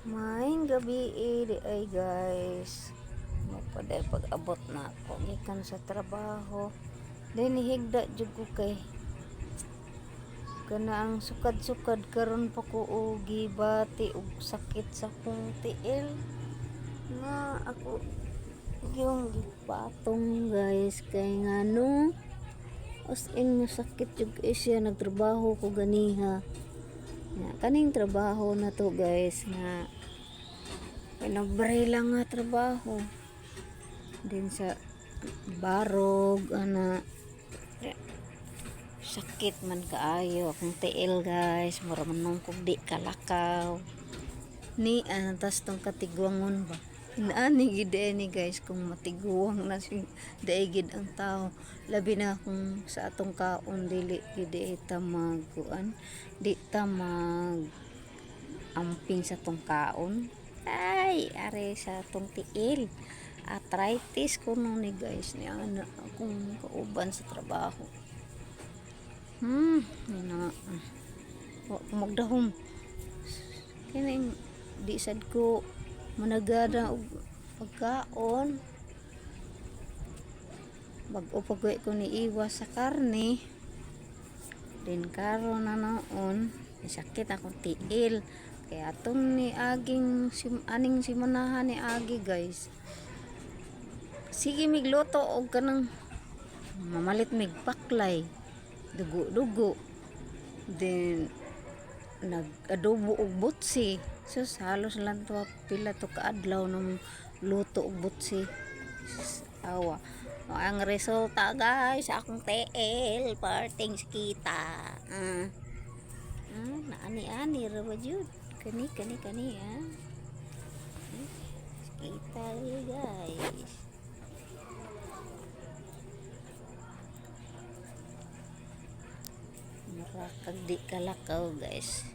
Maayong gabi ay guys. Mapaday pag-abot na ako gikan sa trabaho. Then higda jud ko kay kana ang sukad-sukad karon pa ko og gibati og sakit sa kong tiil na ako yung gipatong guys kay ngano as in sakit jud siya nagtrabaho ko ganiha. Kaning trabaho na to guys na pinabre lang nga trabaho din sa barog ana sakit man kaayo akong tiil guys mura man kog di kalakaw ni tas tong katigwangon ba inaani gid ni guys kung matiguwang na si daigid ang tao labi na kung sa atong kaon dili gid ita magkuan di ta mag amping sa tong kaon ay are sa tong tiil arthritis kuno ni guys ni ana akong kauban sa trabaho ina wa magdahom kini di sad ko managada og pagkaon bag-o pagway ko ni iwas sa karne din karon na noon sakit akong tiil kaya atong ni aging aning simanahan ni agi guys sige migluto og kanang mamalit mig paklay dugo then nag-adobo og butsi sus halos lang to pila to kaadlaw nang luto og butsi awa ang resulta guys akong TL parting kita naani-ani ra ba jud kani kita guys marakag di kalakaw guys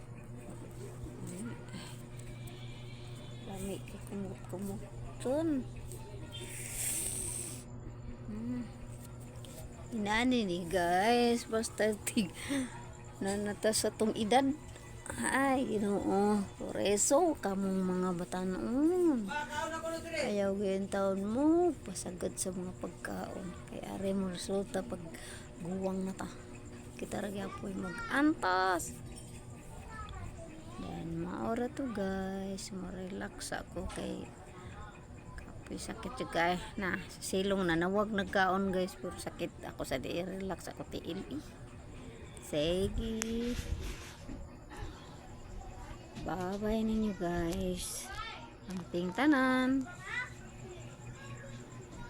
lami kay kumot-kumutun inani ni guys basta tig nanata sa tong edad ay Ginoo reso kamong mga batanon ayaw gayon taon mo pasagad sa mga pagkaon kay are mo resulta pag guwang na ta kita ra gyapon mag-antas then maora to guys mo-relax ako kay kapoy sakit juga na silong na nawag nagkaon guys puro sakit ako sa di relax ako tiil sige bye bye ninyo guys amping tanan.